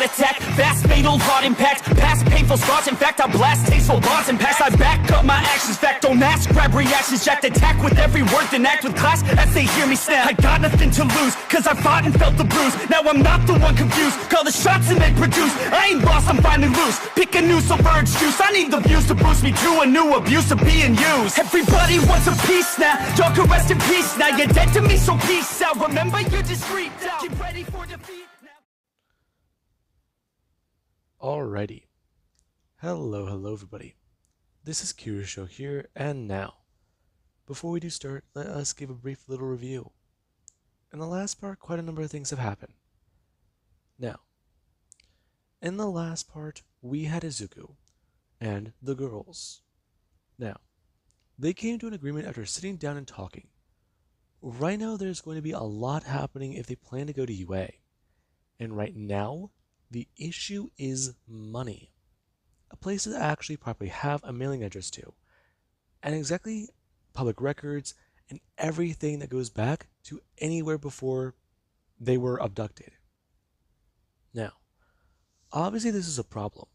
heart attack. Fast, fatal, heart impact. Past painful scars, in fact, I blast tasteful bars and pass. I back up my actions, fact, don't ask, grab reactions, jacked, attack with every word, then act with class as they hear me snap. I got nothing to lose, cause I fought and felt the bruise. Now I'm not the one confused, call the shots and they produce. I ain't lost, I'm finally loose, pick a new submerged juice. I need the views to boost me to a new abuse of being used. Everybody wants a piece now, y'all can rest in peace now. You're dead to me, so peace out. Remember you're discreet now, get ready for defeat now. Alrighty. Hello everybody. This is Kirisho here, and now, before we do start, let us give a brief little review. In the last part, quite a number of things have happened. Now, in the last part, we had Izuku and the girls. Now, they came to an agreement after sitting down and talking. Right now, there's going to be a lot happening if they plan to go to UA. And right now, the issue is money. A place to actually properly have a mailing address to. And exactly public records and everything that goes back to anywhere before they were abducted. Now, obviously this is a problem.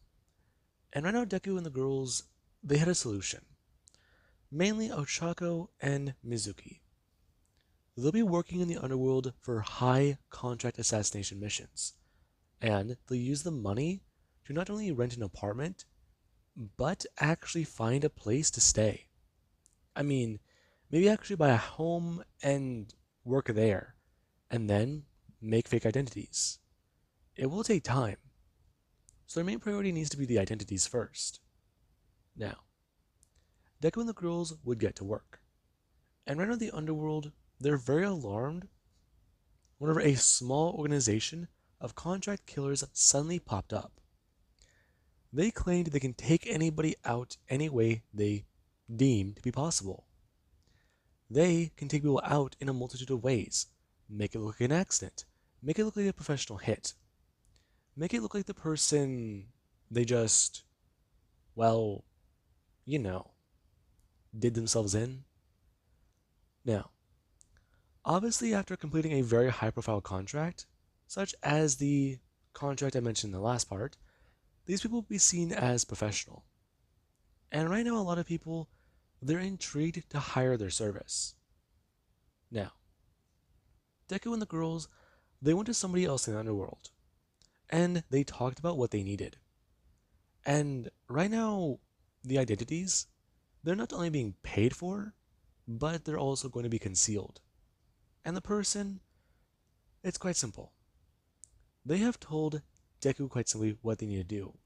And right now Deku and the girls, they had a solution. Mainly Ochako and Mizuki. They'll be working in the underworld for high contract assassination missions. And they'll use the money to not only rent an apartment, but actually find a place to stay. I mean, maybe actually buy a home and work there, and then make fake identities. It will take time, so their main priority needs to be the identities first. Now, Deku and the girls would get to work, and right now the underworld, they're very alarmed whenever a small organization of contract killers suddenly popped up. They claimed they can take anybody out any way they deem to be possible. They can take people out in a multitude of ways. Make it look like an accident. Make it look like a professional hit. Make it look like the person they just, well, you know, did themselves in. Now, obviously after completing a very high-profile contract, such as the contract I mentioned in the last part, these people will be seen as professional. And right now a lot of people, they're intrigued to hire their service. Now, Deku and the girls, they went to somebody else in the underworld, and they talked about what they needed. And right now, the identities, they're not only being paid for, but they're also going to be concealed. And the person, it's quite simple. They have told Deku quite simply what they need to do.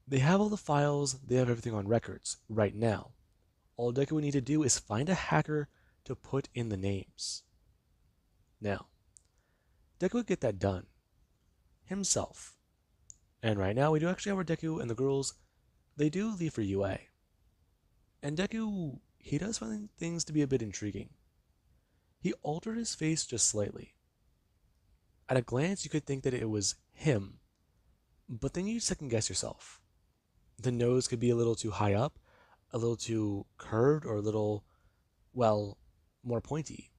They have all the files, they have everything on records right now. All Deku would need to do is find a hacker to put in the names. Now, Deku would get that done himself. And right now we do actually have our Deku and the girls, they do leave for UA. And Deku, he does find things to be a bit intriguing. He altered his face just slightly. At a glance, you could think that it was him, but then you second guess yourself. The nose could be a little too high up, a little too curved, or a little, well, more pointy.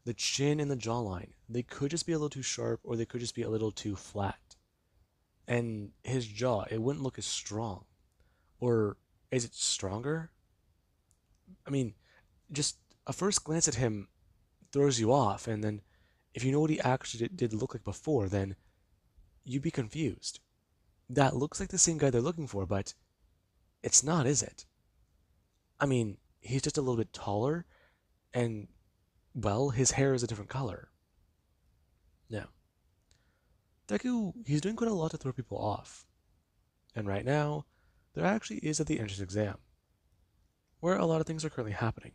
The chin and the jawline, they could just be a little too sharp, or they could just be a little too flat. And his jaw, it wouldn't look as strong. Or is it stronger? I mean, just a first glance at him throws you off, and then if you know what he actually did look like before, then you'd be confused. That looks like the same guy they're looking for, but it's not, is it? I mean, he's just a little bit taller, and, well, his hair is a different color. Now, Deku, he's doing quite a lot to throw people off. And right now, there actually is at the entrance exam, where a lot of things are currently happening.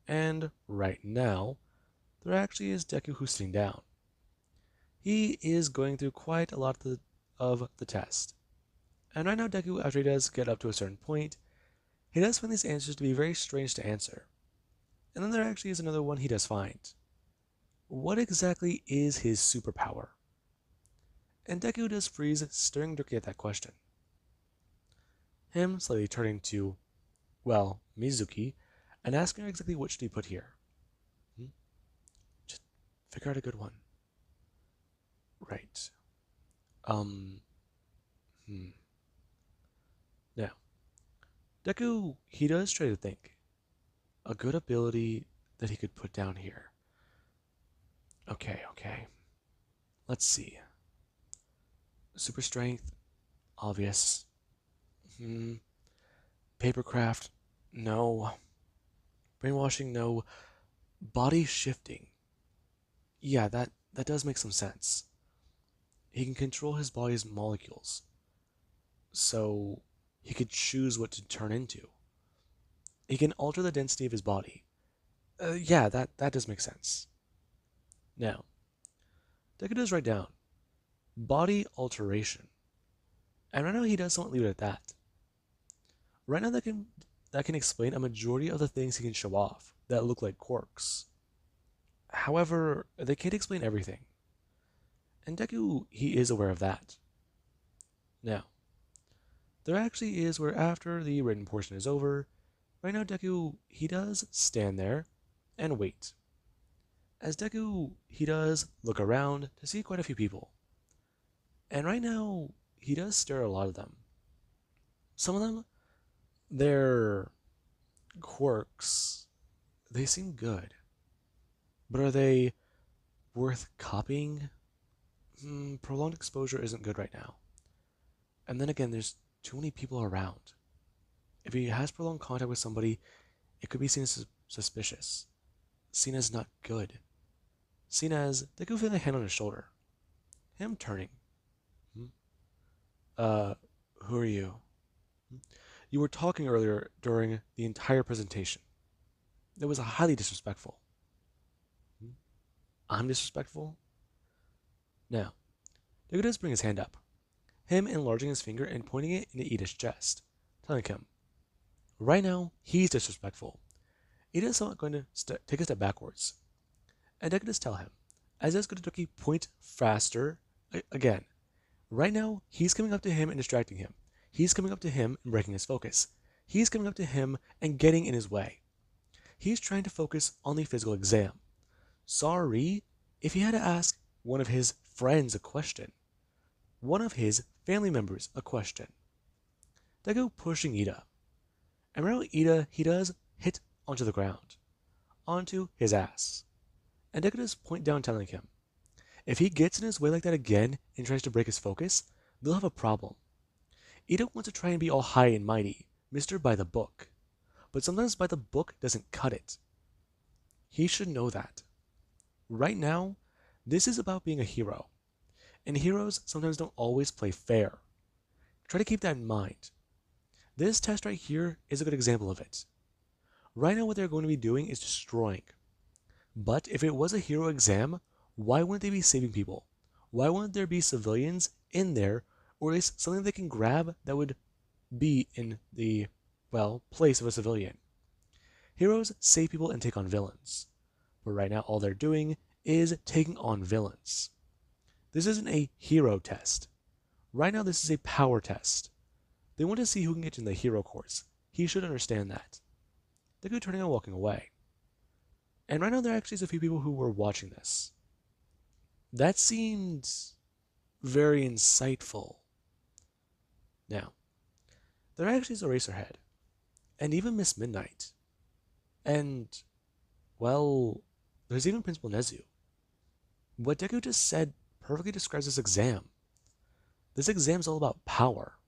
And right now, there actually is Deku who's sitting down. He is going through quite a lot of the test. And right now Deku, after he does get up to a certain point, he does find these answers to be very strange to answer. And then there actually is another one he does find. What exactly is his superpower? And Deku does freeze, staring directly at that question. Him slightly turning to, well, Mizuki, and asking her exactly what should he put here. Just figure out a good one. Right. Um, hmm. Now, Deku, he does try to think. A good ability that he could put down here. Okay. Let's see. Super strength, obvious. Hmm. Papercraft, no. Brainwashing, no. Body shifting. Yeah, that does make some sense. He can control his body's molecules, so he could choose what to turn into. He can alter the density of his body. Yeah, that does make sense. Now, Deku does write down body alteration, and right now he does somewhat leave it at that. Right now that can explain a majority of the things he can show off that look like quirks. However, they can't explain everything, and Deku he is aware of that. Now, there actually is where after the written portion is over, right now Deku he does stand there and wait. As Deku he does look around to see quite a few people. And right now he does stare at a lot of them. Some of them, their quirks, they seem good. But are they worth copying? Prolonged exposure isn't good right now. And then again, there's too many people around. If he has prolonged contact with somebody, it could be seen as suspicious, seen as not good, seen as Deku feeling a hand on his shoulder, him turning. Hmm? Uh, who are you? You were talking earlier during the entire presentation. It was highly disrespectful. I'm disrespectful? Now, Deku does bring his hand up, him enlarging his finger and pointing it into Ida's chest, telling him, right now, he's disrespectful. Ida's somewhat going to take a step backwards. And Deku does tell him, as does Gototoki point faster, again, right now, he's coming up to him and distracting him. He's coming up to him and breaking his focus. He's coming up to him and getting in his way. He's trying to focus on the physical exam. Sorry if he had to ask one of his friends a question, one of his family members a question. Deku pushing Ida. And right now Ida, he does hit onto the ground, onto his ass. And Deku does point down telling him, if he gets in his way like that again and tries to break his focus, they'll have a problem. Ida wants to try and be all high and mighty, Mr. By the Book. But sometimes by the book doesn't cut it. He should know that. Right now, this is about being a hero. And heroes sometimes don't always play fair. Try to keep that in mind. This test right here is a good example of it. Right now what they're going to be doing is destroying. But if it was a hero exam, why wouldn't they be saving people? Why wouldn't there be civilians in there, or at least something they can grab that would be in the, well, place of a civilian? Heroes save people and take on villains. But right now all they're doing is taking on villains. This isn't a hero test. Right now this is a power test. They want to see who can get in the hero course. He should understand that. Deku turning and walking away. And right now there actually is a few people who were watching this. That seemed very insightful. Now, there actually is Eraserhead, and even Miss Midnight. And, well, there's even Principal Nezu. What Deku just said perfectly describes this exam. This exam's all about power,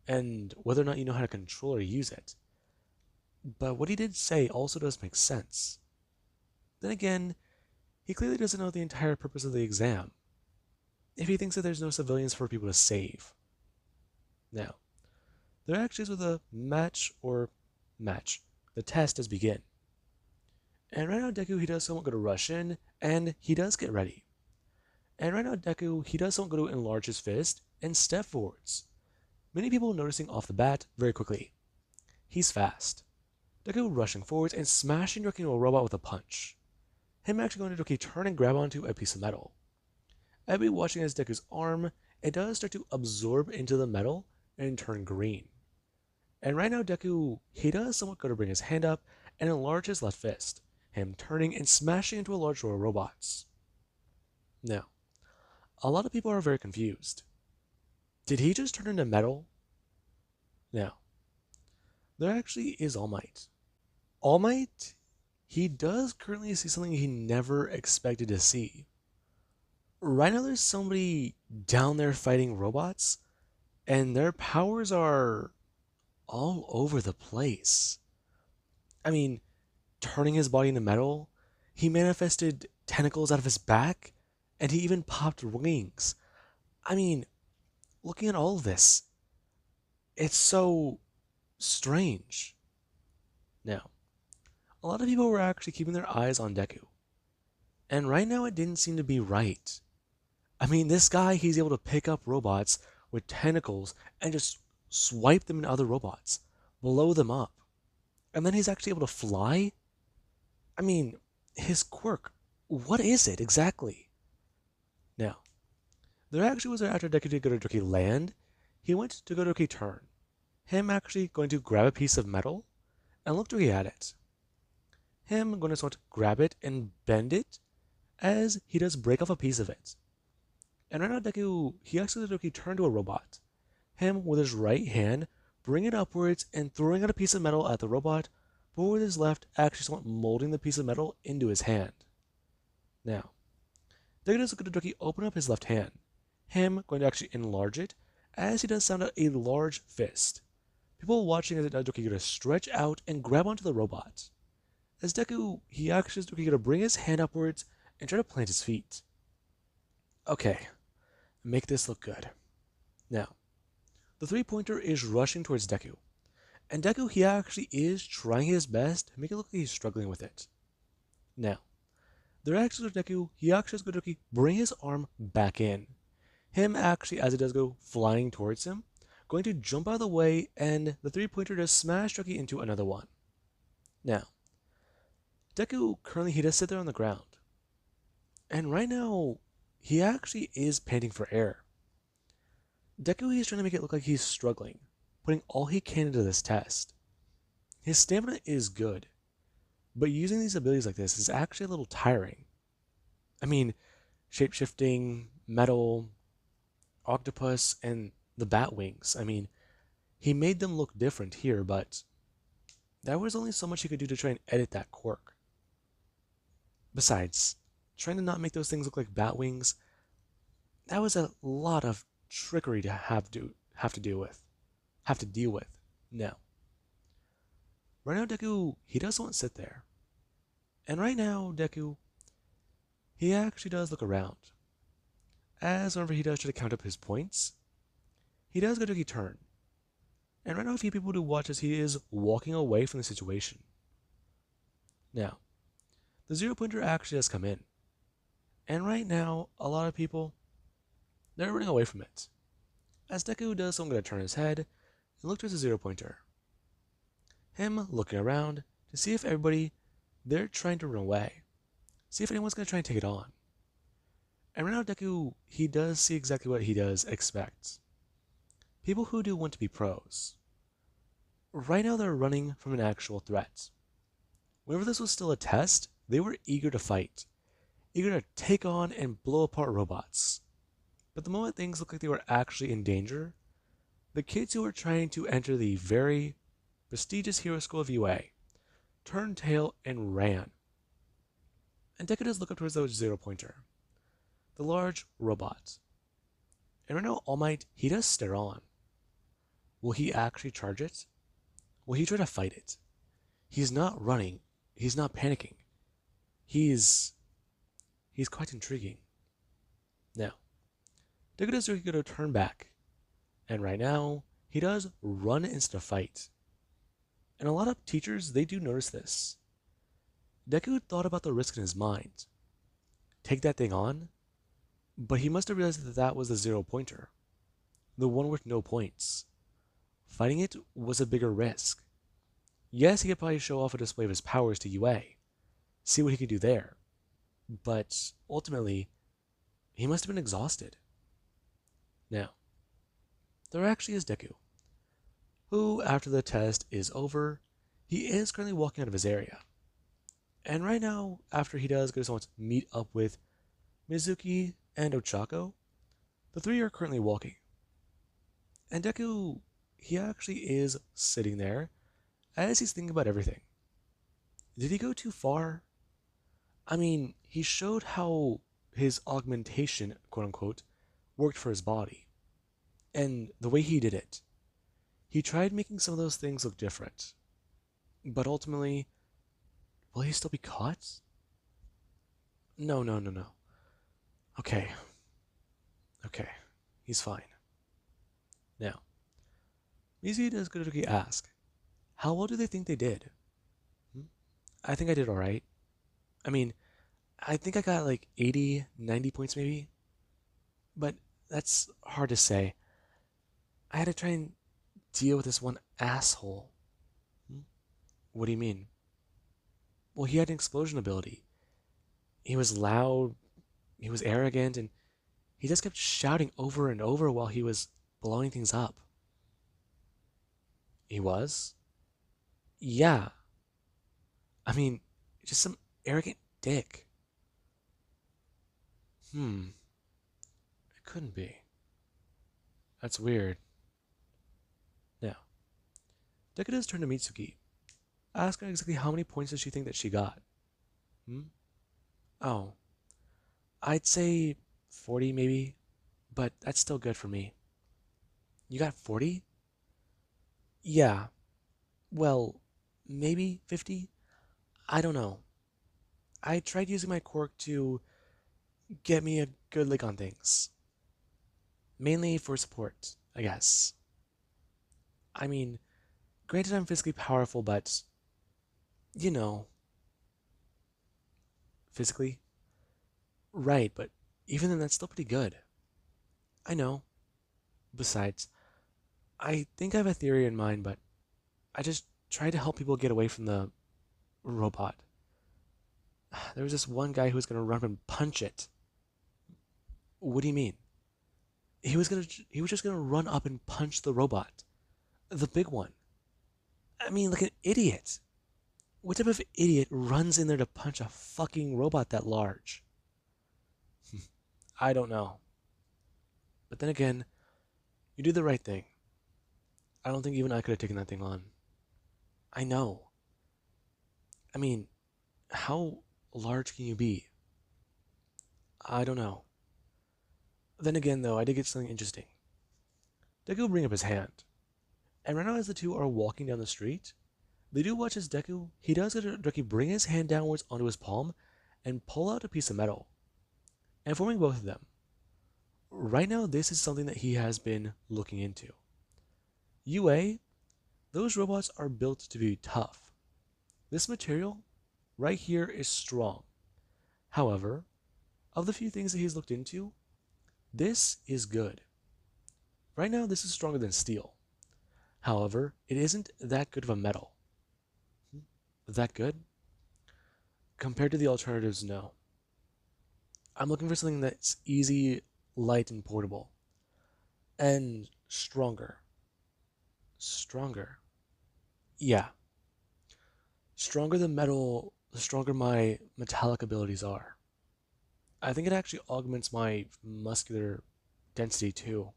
and whether or not you know how to control or use it. But what he did say also does make sense. Then again, he clearly doesn't know the entire purpose of the exam, if he thinks that there's no civilians for people to save. Now, there actually is with a match. The test does begin. And right now Deku, he does somewhat go to rush in, and he does get ready. And right now Deku, he does somewhat go to enlarge his fist and step forwards. Many people noticing off the bat very quickly. He's fast. Deku rushing forwards and smashing directly into a robot with a punch. Him actually going to turn and grab onto a piece of metal. I'll be watching as Deku's arm, it does start to absorb into the metal and turn green. And right now Deku, he does somewhat go to bring his hand up and enlarge his left fist, him turning and smashing into a large row of robots. Now, a lot of people are very confused. Did he just turn into metal? Now, there actually is All Might. All Might, he does currently see something he never expected to see. Right now, there's somebody down there fighting robots, and their powers are all over the place. I mean, turning his body into metal, he manifested tentacles out of his back, and he even popped wings. I mean, looking at all of this, it's so strange. Now, a lot of people were actually keeping their eyes on Deku, and right now it didn't seem to be right. I mean, this guy, he's able to pick up robots with tentacles and just swipe them into other robots, blow them up. And then he's actually able to fly? I mean, his quirk, what is it exactly? Now, there actually was after Deku to Godoki land, he went to Godoki turn. Him actually going to grab a piece of metal and look directly at it. Him going to sort of grab it and bend it as he does break off a piece of it. And right now Deku, he actually Godoki turned to a robot. Him with his right hand bring it upwards and throwing out a piece of metal at the robot, but with his left actually somewhat molding the piece of metal into his hand. Now, Deku does Godoki open up his left hand, him going to actually enlarge it as he does sound out a large fist. People watching as Deku going to stretch out and grab onto the robot. As Deku, he actually is going to bring his hand upwards and try to plant his feet. Okay, make this look good. Now, the three-pointer is rushing towards Deku, and Deku, he actually is trying his best to make it look like he's struggling with it. Now, there actually Deku, he actually has Godoki bring his arm back in. Him actually, as it does go flying towards him, going to jump out of the way, and the three-pointer does smash Deku into another one. Now, Deku currently, he does sit there on the ground. And right now, he actually is panting for air. Deku, he is trying to make it look like he's struggling, putting all he can into this test. His stamina is good, but using these abilities like this is actually a little tiring. I mean, shape-shifting, metal, octopus, and the bat wings. I mean, he made them look different here, but there was only so much he could do to try and edit that quirk. Besides, trying to not make those things look like bat wings, that was a lot of trickery to have to deal with. Now, right now Deku, he does want to sit there. And right now, Deku, he actually does look around. As whenever he does try to count up his points, he does go to turn. And right now a few people do watch as he is walking away from the situation. Now, the zero-pointer actually does come in. And right now, a lot of people, they're running away from it. As Deku does, so I'm going to turn his head and look towards the zero-pointer. Him looking around to see if everybody, they're trying to run away. See if anyone's going to try and take it on. And right now Deku, he does see exactly what he does expect. People who do want to be pros. Right now they're running from an actual threat. Whenever this was still a test, they were eager to fight. Eager to take on and blow apart robots. But the moment things looked like they were actually in danger, the kids who were trying to enter the very prestigious hero school of UA turned tail and ran. And Deku does look up towards the zero-pointer, the large robot. And right now All Might, he does stare on. Will he actually charge it? Will he try to fight it? He's not running. He's not panicking. He's quite intriguing. Now, Deku does going to turn back. And right now, he does run instead of fight. And a lot of teachers, they do notice this. Deku thought about the risk in his mind. Take that thing on? But he must have realized that that was the zero-pointer. The one with no points. Fighting it was a bigger risk. Yes, he could probably show off a display of his powers to UA. See what he could do there. But ultimately, he must have been exhausted. Now, there actually is Deku, who, after the test is over, he is currently walking out of his area. And right now, after he does go to meet up with Mizuki and Ochako, the three are currently walking. And Deku, he actually is sitting there as he's thinking about everything. Did he go too far? I mean, he showed how his augmentation, quote unquote, worked for his body. And the way he did it, he tried making some of those things look different. But ultimately, will he still be caught? No, no, no, no. Okay, okay, he's fine. Now, Mizuki does Kudoki ask, how well do they think they did? Hmm? I think I did alright. I mean, I think I got like 80, 90 points maybe. But that's hard to say. I had to try and deal with this one asshole. Hmm? What do you mean? Well, he had an explosion ability. He was loud, he was arrogant, and he just kept shouting over and over while he was blowing things up. He was? Yeah. I mean, just some arrogant dick. It couldn't be. That's weird. Now, Dekida's turn to Mitsuki. Ask her exactly how many points does she think that she got. Hmm? Oh, I'd say 40 maybe, but that's still good for me. You got 40? Yeah, well, maybe 50? I don't know. I tried using my quirk to get me a good lick on things. Mainly for support, I guess. I mean, granted I'm physically powerful, but, you know, physically? Right, but even then that's still pretty good. I know. Besides, I think I have a theory in mind, but I just try to help people get away from the robot. There was this one guy who was going to run up and punch it. What do you mean? He was just going to run up and punch the robot. The big one. I mean, like an idiot. What type of idiot runs in there to punch a fucking robot that large? I don't know. But then again, you do the right thing. I don't think even I could have taken that thing on. I know. I mean, how large can you be? I don't know. Then again, though, I did get something interesting. Deku will bring up his hand. And right now, as the two are walking down the street, they do watch as Deku, he does directly bring his hand downwards onto his palm and pull out a piece of metal, informing both of them. Right now, this is something that he has been looking into. UA, those robots are built to be tough. This material right here is strong. However, of the few things that he's looked into, this is good. Right now, this is stronger than steel. However, it isn't that good of a metal. That good? Compared to the alternatives, no. I'm looking for something that's easy, light, and portable. And stronger. Stronger. Yeah. Stronger the metal, the stronger my metallic abilities are. I think it actually augments my muscular density too.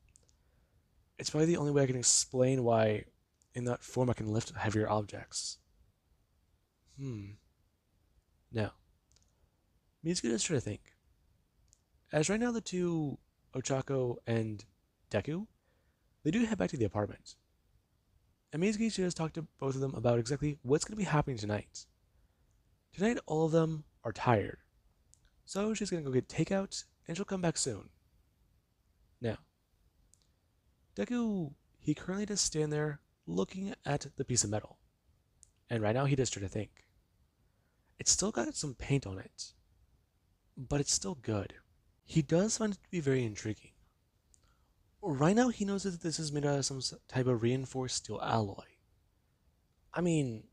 It's probably the only way I can explain why in that form I can lift heavier objects. Now, Mitsuki is trying to think. As right now the two, Ochako and Deku, they do head back to the apartment. And Mitsuki just talked to both of them about exactly what's going to be happening tonight. Tonight, all of them are tired. So she's going to go get takeout, and she'll come back soon. Now, Deku, he currently does stand there looking at the piece of metal. And right now he does try to think. It's still got some paint on it, but it's still good. He does find it to be very intriguing. Right now he knows that this is made out of some type of reinforced steel alloy. I mean,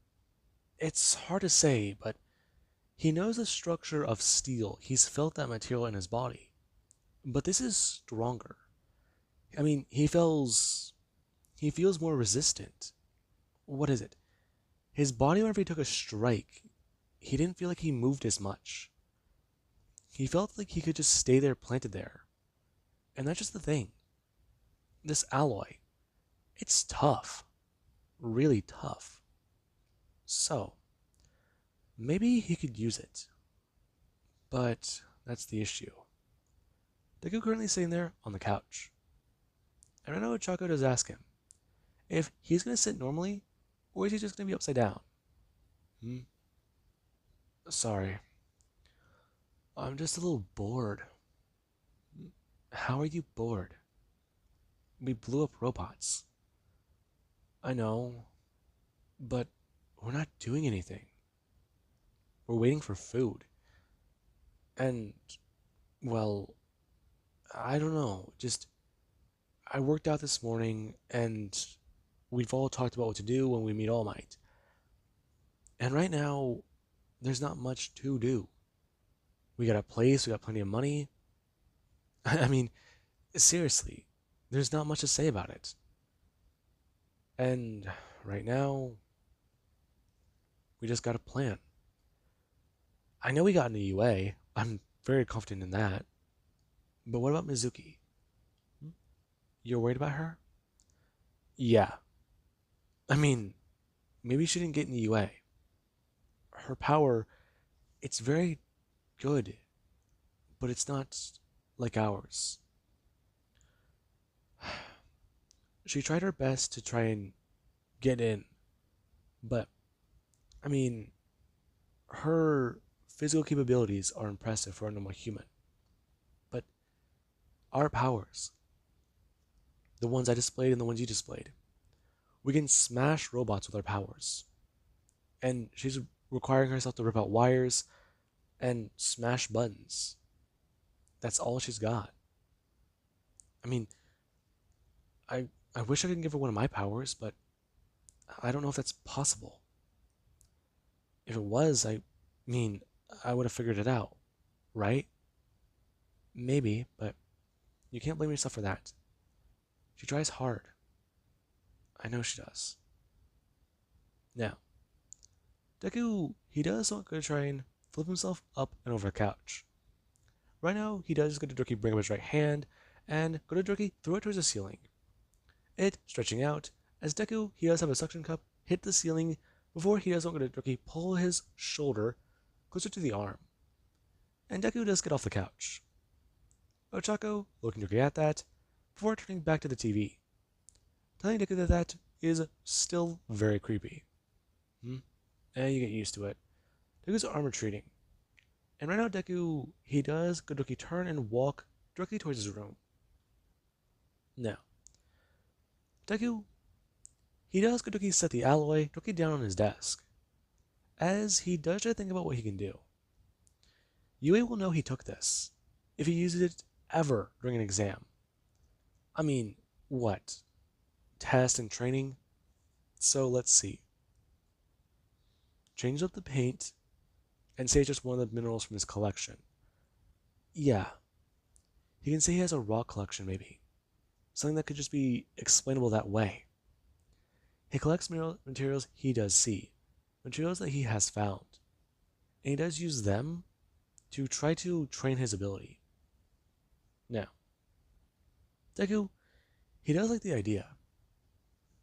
it's hard to say, but he knows the structure of steel. He's felt that material in his body. But this is stronger. I mean, he feels more resistant. What is it? His body, whenever he took a strike, he didn't feel like he moved as much. He felt like he could just stay there, planted there. And that's just the thing. This alloy, It's tough. Really tough. So, maybe he could use it. But that's the issue. Deku currently sitting there on the couch. And I know Chaco does ask him if he's going to sit normally or is he just going to be upside down? Hmm? Sorry. I'm just a little bored. How are you bored? We blew up robots. I know, but we're not doing anything. We're waiting for food. And, well, I don't know. Just, I worked out this morning and we've all talked about what to do when we meet All Might. And right now, there's not much to do. We got a place, we got plenty of money. I mean, seriously, there's not much to say about it. And right now, we just got a plan. I know we got into UA. I'm very confident in that. But what about Mizuki? You're worried about her? Yeah. I mean, maybe she didn't get into UA. Her power, it's very good, but it's not like ours. She tried her best to try and get in, but, I mean, her physical capabilities are impressive for a normal human. But our powers, the ones I displayed and the ones you displayed, we can smash robots with our powers. And she's requiring herself to rip out wires and smash buttons. That's all she's got. I mean, I wish I could give her one of my powers, but I don't know if that's possible. If it was, I mean, I would have figured it out, right? Maybe, but you can't blame yourself for that. She tries hard. I know she does. Now, Deku, he does want to try and flip himself up and over the couch. Right now, he does go to Doki bring up his right hand, and go to Doki throw it towards the ceiling. It stretching out, as Deku, he does have a suction cup hit the ceiling before he does want to Doki pull his shoulder closer to the arm. And Deku does get off the couch. Ochako looking Doki at that, before turning back to the TV, telling Deku that that is still very creepy. And you get used to it. Deku's arm retreating. And right now Deku, he does go Doki turn and walk directly towards his room. Now, Deku, he does go Doki set the alloy Doki down on his desk, as he does try to think about what he can do. Yue will know he took this, if he uses it ever during an exam. I mean, what? Test and training? So let's see. Change up the paint, and say it's just one of the minerals from his collection. Yeah. He can say he has a rock collection, maybe. Something that could just be explainable that way. He collects materials he does see, materials that he has found, and he does use them to try to train his ability. Now, Deku, he does like the idea.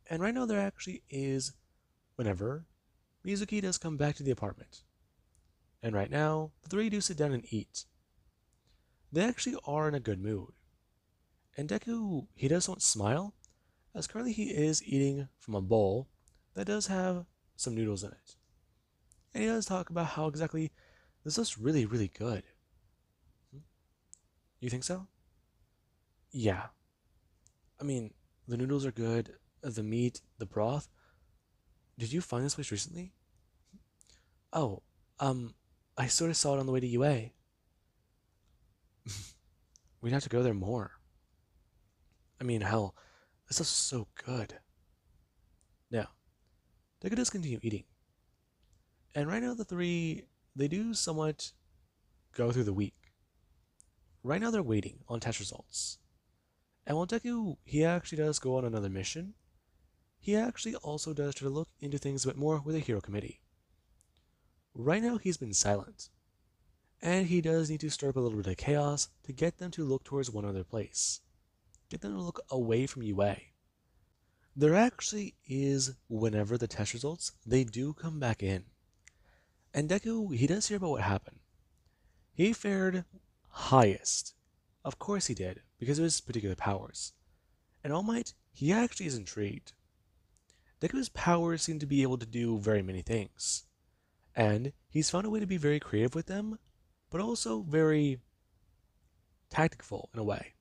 And right now there actually is, whenever, Mizuki does come back to the apartment. And right now, the three do sit down and eat. They actually are in a good mood. And Deku, he does not smile, as currently he is eating from a bowl that does have some noodles in it. And he does talk about how exactly this looks really, really good. You think so? Yeah. I mean, the noodles are good, the meat, the broth. Did you find this place recently? Oh, I sort of saw it on the way to UA. We'd have to go there more. I mean, hell, this is so good. Now, Deku does continue eating. And right now the three, they do somewhat go through the week. Right now they're waiting on test results. And while Deku, he actually does go on another mission, he actually also does try to look into things a bit more with a hero committee. Right now he's been silent. And he does need to stir up a little bit of chaos to get them to look towards one other place. Get them to look away from UA. There actually is, whenever the test results, they do come back in. And Deku, he does hear about what happened. He fared highest. Of course he did, because of his particular powers. And All Might, he actually is intrigued. Deku's powers seem to be able to do very many things. And he's found a way to be very creative with them, but also very tactful in a way.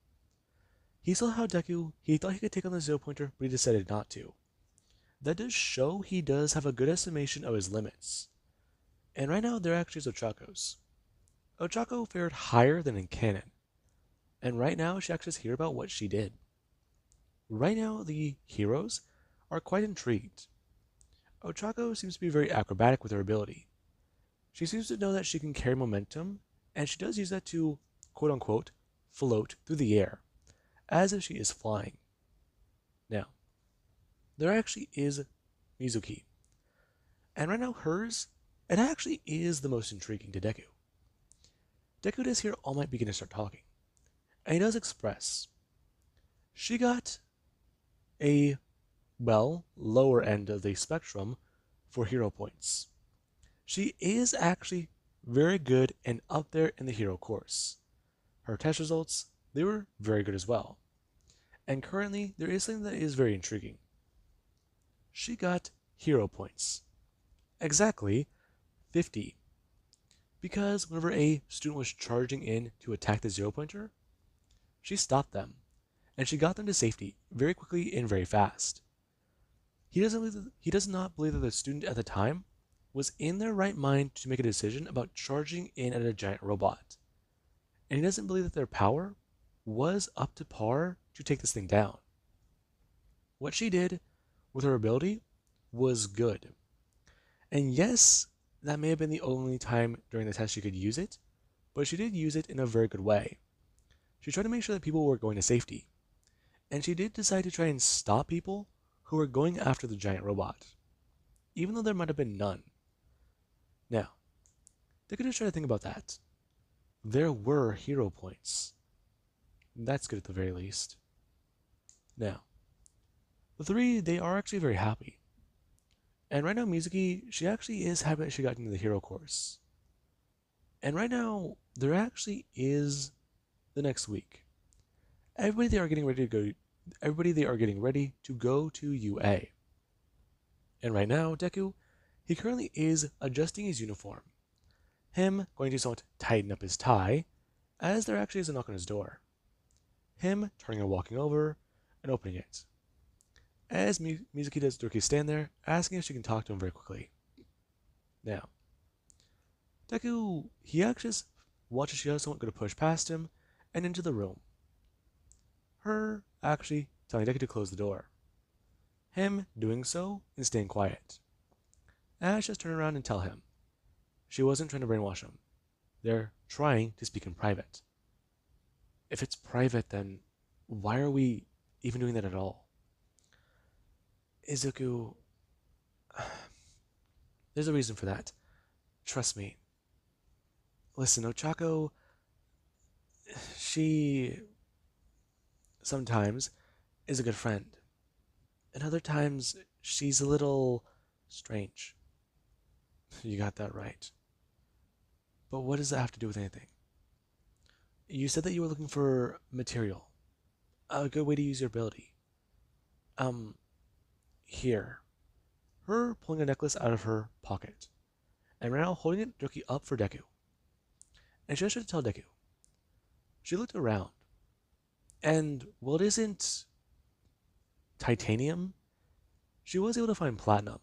He saw how Deku, he thought he could take on the Zero Pointer, but he decided not to. That does show he does have a good estimation of his limits. And right now, there actually is Ochakos. Ochako fared higher than in canon. And right now, she actually is here about what she did. Right now, the heroes are quite intrigued. Ochako seems to be very acrobatic with her ability. She seems to know that she can carry momentum, and she does use that to, quote unquote, float through the air, as if she is flying. Now, there actually is Mizuki. And right now, hers, it actually is the most intriguing to Deku. Deku does hear All Might begin to start talking, and he does express. She got a, well, lower end of the spectrum for hero points. She is actually very good and up there in the hero course. Her test results, they were very good as well. And currently, there is something that is very intriguing. She got hero points. Exactly 50. Because whenever a student was charging in to attack the Zero Pointer, she stopped them, and she got them to safety very quickly and very fast. He does not believe that the student at the time was in their right mind to make a decision about charging in at a giant robot. And he doesn't believe that their power was up to par to take this thing down. What she did with her ability was good. And yes, that may have been the only time during the test she could use it, but she did use it in a very good way. She tried to make sure that people were going to safety, and she did decide to try and stop people who were going after the giant robot, even though there might have been none. Now, they could just try to think about that. There were hero points. That's good at the very least. Now, the three, they are actually very happy. And right now, Mizuki, she actually is happy that she got into the hero course. And right now, there actually is the next week. Everybody they are getting ready to go to UA. And right now, Deku, he currently is adjusting his uniform. Him going to somewhat tighten up his tie, as there actually is a knock on his door. Him turning and walking over and opening it. As Mizuki does Durkee stand there, asking if she can talk to him very quickly. Now, Deku, he actually just watches she has someone going to push past him and into the room. Her actually telling Deku to close the door. Him doing so and staying quiet. Ash just turn around and tell him. She wasn't trying to brainwash him. They're trying to speak in private. If it's private, then why are we even doing that at all? Izuku, there's a reason for that. Trust me. Listen, Ochako, she sometimes is a good friend. And other times, she's a little strange. You got that right. But what does that have to do with anything? You said that you were looking for material. A good way to use your ability. Here. Her pulling a necklace out of her pocket. And right now holding it directly up for Deku. And she tried to tell Deku. She looked around. And while it isn't titanium, she was able to find platinum.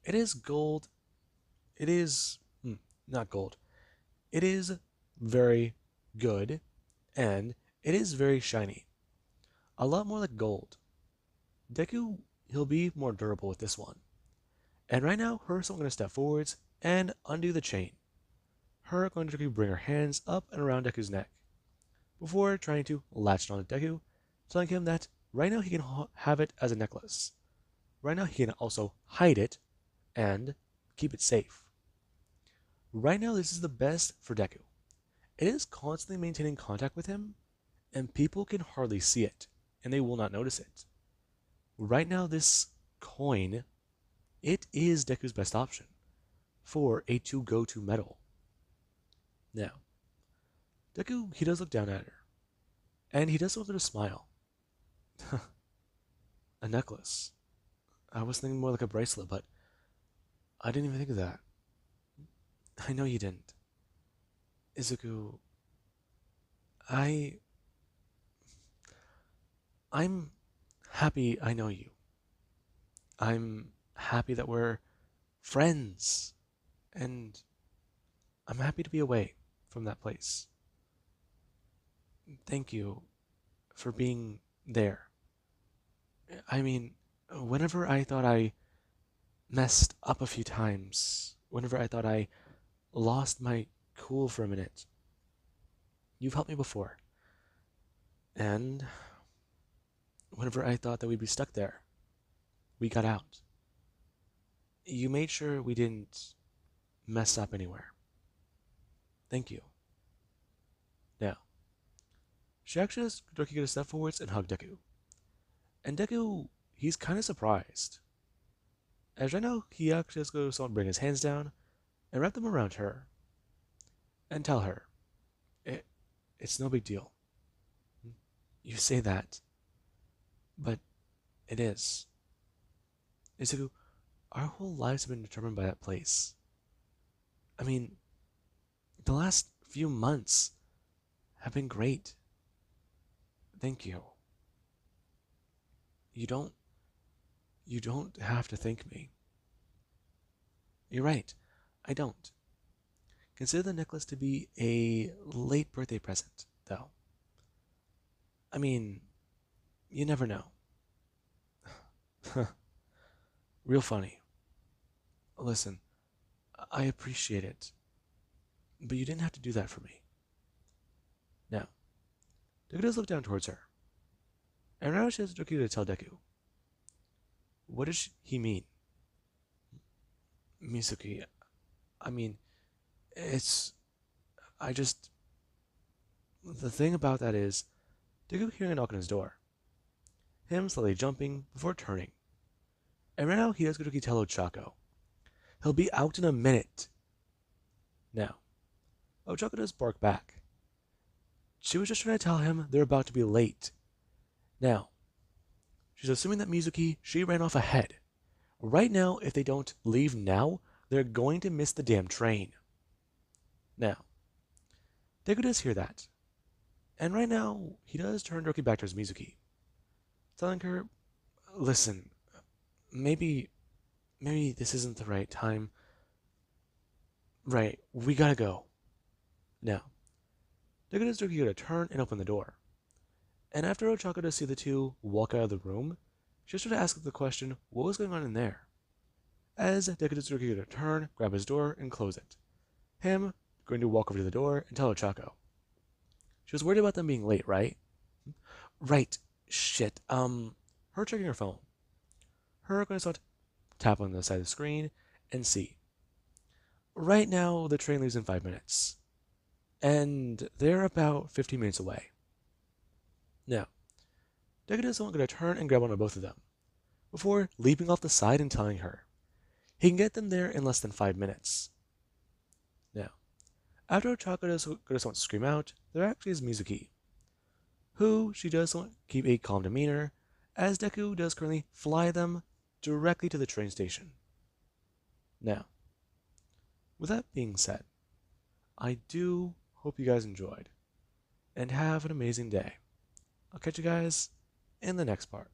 It is gold. It is not gold. It is very good, and it is very shiny. A lot more like gold. Deku, he'll be more durable with this one. And right now, her going to step forwards and undo the chain. Her going to bring her hands up and around Deku's neck, before trying to latch on to Deku, telling him that right now he can have it as a necklace. Right now he can also hide it and keep it safe. Right now this is the best for Deku. It is constantly maintaining contact with him, and people can hardly see it, and they will not notice it. Right now, this coin, it is Deku's best option for a to-go-to medal. Now, Deku, he does look down at her, and he does so with a smile. A necklace. I was thinking more like a bracelet, but I didn't even think of that. I know you didn't. Izuku, I... I'm happy I know you. I'm happy that we're friends, and I'm happy to be away from that place. Thank you for being there. I mean, whenever I thought I messed up a few times, whenever I thought I lost my cool for a minute, you've helped me before. And whenever I thought that we'd be stuck there, we got out. You made sure we didn't mess up anywhere. Thank you. Now, she actually has Doki get a step forwards and hug Deku. And Deku, he's kind of surprised. As right now, he actually has to go to bring his hands down and wrap them around her and tell her, it's no big deal. You say that, but it is. Izuku, our whole lives have been determined by that place. I mean, the last few months have been great. Thank you. You don't have to thank me. You're right, I don't. Consider the necklace to be a late birthday present, though. I mean, you never know. Real funny. Listen, I appreciate it, but you didn't have to do that for me. Now, Deku does look down towards her, and now she has Doki to tell Deku. What does he mean? Mizuki, I mean, it's... I just... The thing about that is, Deku hearing a knock on his door. Him slowly jumping before turning. And right now, he does go to tell Ochako. He'll be out in a minute. Now, Ochako does bark back. She was just trying to tell him they're about to be late. Now, she's assuming that Mizuki, she ran off ahead. Right now, if they don't leave now, they're going to miss the damn train. Now, Deku does hear that. And right now, he does turn Doki back towards Mizuki, telling her, listen, maybe this isn't the right time. Right, we gotta go. Now, Deku does Doki to turn and open the door. And after Ochako does see the two walk out of the room, she started to ask the question, what was going on in there? As Deku does Doki to turn, grab his door, and close it. Him going to walk over to the door and tell Ochako. She was worried about them being late, right? Right. Shit. Her checking her phone. Her going to start tap on the side of the screen and see. Right now, the train leaves in 5 minutes. And they're about 15 minutes away. Now, Deku is going to turn and grab one of both of them, before leaping off the side and telling her he can get them there in less than 5 minutes. Now, after Ochako does want to scream out, there actually is Mizuki, who she does want to keep a calm demeanor, as Deku does currently fly them directly to the train station. Now, with that being said, I do hope you guys enjoyed, and have an amazing day. I'll catch you guys in the next part.